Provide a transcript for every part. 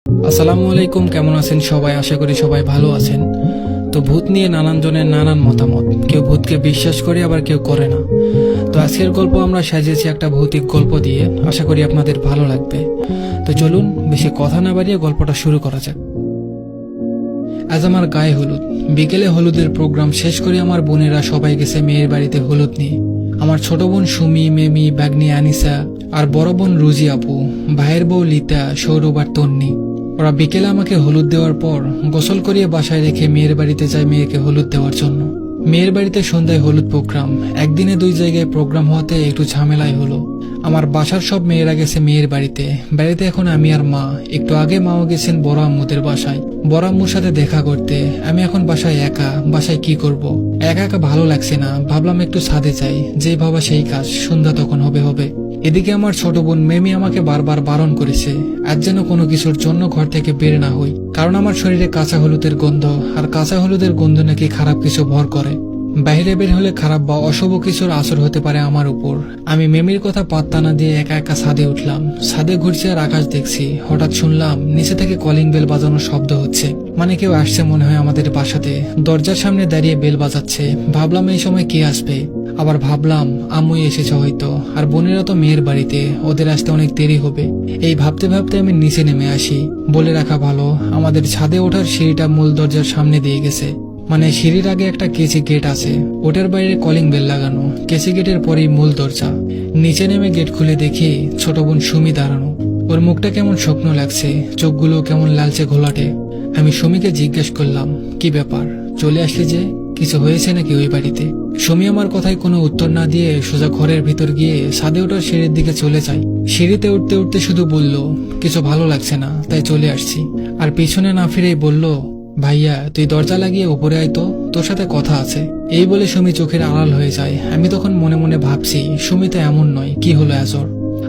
আসসালামু আলাইকুম, কেমন আছেন সবাই? আশা করি সবাই ভালো আছেন। তো ভূত নিয়ে নানান জনের নানান মতামত, কেউ ভূতকে বিশ্বাস করে আবার কেউ করে না। তো আজকের গল্প আমরা সাজিয়েছি একটা ভৌতিক গল্প দিয়ে, আশা করি আপনাদের ভালো লাগবে। তো চলুন বেশি কথা না বাড়িয়ে গল্পটা শুরু করা যাক। আজ আমার গায়ে হলুদ। বিকেলে হলুদের প্রোগ্রাম শেষ করে আমার বোনেরা সবাই গেছে মেয়ের বাড়িতে হলুদ নিয়ে। আমার ছোট বোন সুমি, মেমি, বাগনি আনিসা আর বড় বোন রুজি আপু, ভাইয়ের বউ লিতা, সৌরভ আর তন্নি। ওরা বিকেলে আমাকে হলুদ দেওয়ার পর গোসল করিয়ে বাসায় রেখে মেয়ের বাড়িতে যায় মেয়েকে হলুদ দেওয়ার জন্য। মেয়ের বাড়িতে সন্ধ্যায় হলুদ প্রোগ্রাম, একদিনে দুই জায়গায় প্রোগ্রাম হওয়াতে একটু ঝামেলাই হলো। আমার বাসার সব মেয়েরা গেছে মেয়ের বাড়িতে। বাড়িতে এখন আমি আর মা। একটু আগে মাও গেছেন বড় আম্মুদের বাসায় বড় আম্মুর সাথে দেখা করতে। আমি এখন বাসায় একা। বাসায় কি করব? একা একা ভালো লাগছে না, ভাবলাম একটু ছাদে যাই। যেই ভাবা সেই কাজ, সন্ধ্যা তখন হবে। এদিকে আমার ছোট বোন মেমি আমাকে বারবার বারণ করেছে আজ যেন কোনো কিছুর জন্য ঘর থেকে বের না হই, কারণ আমার শরীরে কাঁচা হলুদের গন্ধ, আর কাঁচা হলুদের গন্ধ নাকি খারাপ কিছু ভর করে। বাইরে বের হলে খারাপ বা অশুভ কিছুর আসর হতে পারে আমার উপর। আমি মেমির কথা পাত্তা না দিয়ে একা একা ছাদে উঠলাম। ছাদে ঘুরছি আর আকাশ দেখছি। হঠাৎ শুনলাম নিচে থেকে কলিং বেল বাজানোর শব্দ হচ্ছে, মানে কেউ আসছে মনে হয় আমাদের বাসাতে। দরজার সামনে দাঁড়িয়ে বেল বাজাচ্ছে। ভাবলাম এই সময় কে আসবে, আবার ভাবলাম আম্মুই এসেছে হয়তো, আর বোনেরা তো মেয়ের বাড়িতে, ওদের আসতে অনেক দেরি হবে। এই ভাবতে ভাবতে আমি নিচে নেমে আসি। বলে রাখা ভালো, আমাদের ছাদে ওঠার সিঁড়িটা মূল দরজার সামনে দিয়ে গেছে, মানে সিঁড়ির আগে একটা কেসি গেট আছে, ওটার বাইরে কলিং বেল লাগানো। কেসি গেটের পরেই মূল দরজা। নিচে নেমে গেট খুলে দেখি ছোট বোন সুমি দাঁড়ানো। ওর মুখটা কেমন শুকনো লাগছে, চোখগুলো কেমন লালচে ঘোলাটে। আমি সুমিকে জিজ্ঞেস করলাম, কি ব্যাপার, চলে আসলি যে? কিছু হয়েছে নাকি ওই বাড়িতে? সুমি আমার কথায় কোনো উত্তর না দিয়ে সোজা ঘরের ভিতর গিয়ে ছাদে ওঠার সিঁড়ির দিকে চলে যায়। সিঁড়িতে উঠতে উঠতে শুধু বলল, কিছু ভালো লাগছে না, তাই চলে আসছি। আর পিছনে না ফিরেই বলল, ভাইয়া তুই দরজা লাগিয়ে উপরে আয় তো, তোর সাথে কথা আছে। এই বলে সুমি চোখের আড়াল হয়ে যায়। আমি তখন মনে মনে ভাবছি, সুমি তো এমন নয়, কি হলো এজর?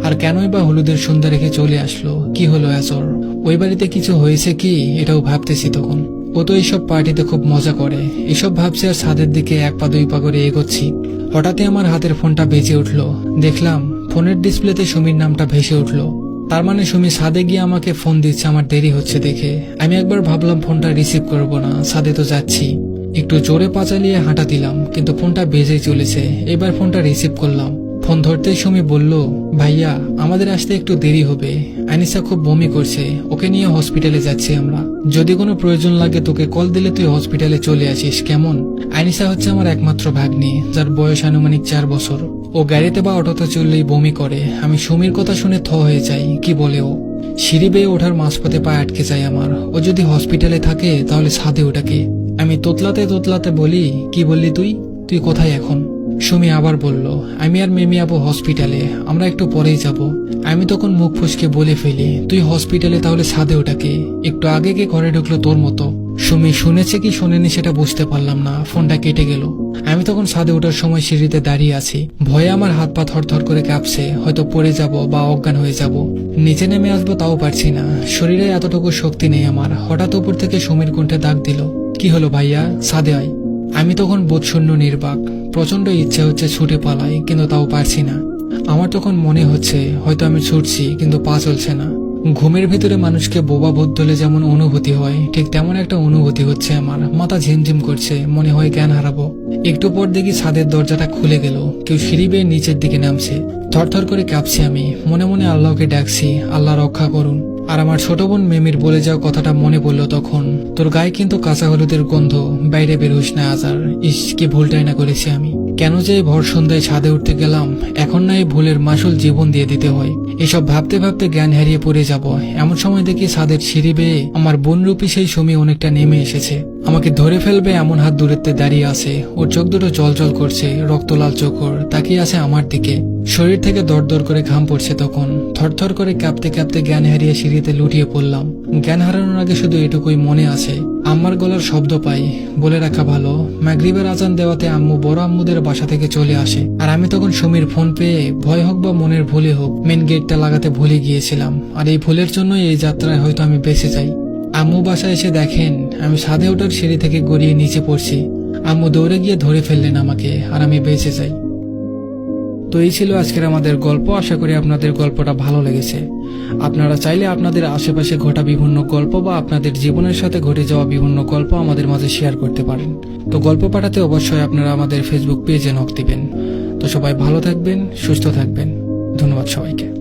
আর কেনই বা হলুদের সন্ধ্যা রেখে চলে আসলো? কি হলো এজর? ওই বাড়িতে কিছু হয়েছে কি, এটাও ভাবতেছি তখন। ও তো এইসব পার্টিতে খুব মজা করে। এসব ভাবছি আর ছাদের দিকে এক পা দুই পা করে এগোচ্ছি। হঠাৎই আমার হাতের ফোনটা বেজে উঠলো। দেখলাম ফোনের ডিসপ্লেতে সুমির নামটা ভেসে উঠলো। তার মানে সুমি ছাদে গিয়ে আমাকে ফোন দিচ্ছে আমার দেরি হচ্ছে দেখে। আমি একবার ভাবলাম ফোনটা রিসিভ করবো না, ছাদে তো যাচ্ছি। একটু জোরে পা চালিয়ে হাঁটা দিলাম, কিন্তু ফোনটা বেজেই চলেছে। এবার ফোনটা রিসিভ করলাম। ফোন ধরতেই সুমি বলল, ভাইয়া আমাদের আসতে একটু দেরি হবে। আনিসা খুব বমি করছে, ওকে নিয়ে হসপিটালে যাচ্ছি আমরা। যদি কোনো প্রয়োজন লাগে তোকে কল দিলে তুই হসপিটালে চলে আসিস, কেমন? আনিসা হচ্ছে আমার একমাত্র ভাগ্নি, যার বয়স আনুমানিক 4 বছর। ও গাড়িতে বা অটোতে চললেই বমি করে। আমি সুমির কথা শুনে থ হয়ে যাই। কি বলে ও? সিঁড়ি বেয়ে ওঠার মাঝপথে পা আটকে যায় আমার। ও যদি হসপিটালে থাকে তাহলে ছাদে ওটাকে। আমি তোতলাতে বলি, কি বললি তুই? তুই কোথায় এখন? সুমি আবার বলল, আমি আর মেমি আপু হসপিটালে, আমরা একটু পরেই যাব। আমি তখন মুখ ফুসকে বলে ফেলি, তুই হসপিটালে তাহলে ছাদে ওটাকে? একটু আগে কে ঘরে ঢুকলো তোর মতো? সুমি শুনেছে কি শোনেনি সেটা বুঝতে পারলাম না। ফোনটা কেটে গেল। আমি তখন ছাদে ওঠার সময় সিঁড়িতে দাঁড়িয়ে আছি। ভয়ে আমার হাত পা থরথর করে কাঁপছে, হয়তো পড়ে যাব বা অজ্ঞান হয়ে যাব। নিচে নেমে আসবো তাও পারছি না, শরীরে এতটুকু শক্তি নেই আমার। হঠাৎ উপর থেকে সুমির কণ্ঠে ডাক দিল, কি হলো ভাইয়া, ছাদে আয়। আমি তখন বোধশূন্য নির্বাক। প্রচন্ড ইচ্ছে হচ্ছে ছুটে পালাই, কিন্তু তাও পারছি না। আমার তখন মনে হচ্ছে হয়তো আমি ছুটছি কিন্তু পা চলছে না। ঘুমের ভিতরে মানুষকে বোবা ভূত ধরলে যেমন অনুভূতি হয়, ঠিক তেমন একটা অনুভূতি হচ্ছে আমার। মাথা ঝিমঝিম করছে, মনে হয় জ্ঞান হারাবো। একটু পর দেখি ছাদের দরজাটা খুলে গেল, কেউ সিঁড়ি বেয়ে নিচের দিকে নামছে। থরথর করে কাঁপছি আমি, মনে মনে আল্লাহকে ডাকছি, আল্লাহ রক্ষা করুন। আর আমার ছোট বোন মেমির বলে যাওয়া কথাটা মনে পড়লো তখন, তোর গায়ে কিন্তু কাঁচা হলুদের গন্ধ, বাইরে বের হইস না আজ আর। ইস, কি ভুলটাই না করেছি আমি। কেন যে এই ভর সন্ধ্যায় ছাদে উঠতে গেলাম, এখন না এই ভুলের মাসুল জীবন দিয়ে দিতে হয়। এসব ভাবতে ভাবতে জ্ঞান হারিয়ে পড়ে যাব। এমন সময় দেখি ছাদের সিঁড়ি বেয়ে আমার বোনরূপী সেই সুমি অনেকটা নেমে এসেছে। আমাকে ধরে ফেলবে এমন হাত দূরত্বে দাঁড়িয়ে আছে। ওর চোখ দুটো জল করছে, রক্ত লাল চোখ ওর, তাকিয়ে আছে আমার দিকে। শরীর থেকে দর করে ঘাম পড়ছে তখন। থরথর করে কাঁপতে কাঁপতে জ্ঞান হারিয়ে সিঁড়িতে লুটিয়ে পড়লাম। জ্ঞান হারানোর আগে শুধু এটুকুই মনে আছে, আম্মার গলার শব্দ পাই। বলে রাখা ভালো, মাগরিবের আজান দেওয়াতে আম্মু বড় আম্মুদের বাসা থেকে চলে আসে। আর আমি তখন সুমির ফোন পেয়ে ভয় হোক বা মনের ভুলে হোক মেন গেটটা লাগাতে ভুলে গিয়েছিলাম। আর এই ভুলের জন্যই এই যাত্রায় হয়তো আমি বেঁচে যাই। আম্মু বাসায় এসে দেখেন আমি ছাদে ওঠার সিঁড়ি থেকে গড়িয়ে নিচে পড়ছি। আম্মু দৌড়ে গিয়ে ধরে ফেললেন আমাকে, আর আমি বেঁচে যাই। তো এই ছিল আজকের আমাদের গল্প। আশা করি আপনাদের গল্পটা ভালো লেগেছে। আপনারা চাইলে আপনাদের আশেপাশে ঘটা বিভিন্ন গল্প বা আপনাদের জীবনের সাথে ঘটে যাওয়া বিভিন্ন গল্প আমাদের মাঝে শেয়ার করতে পারেন। তো গল্প পাঠাতে অবশ্যই আপনারা আমাদের ফেসবুক পেজে নক দিবেন। তো সবাই ভালো থাকবেন, সুস্থ থাকবেন। ধন্যবাদ সবাইকে।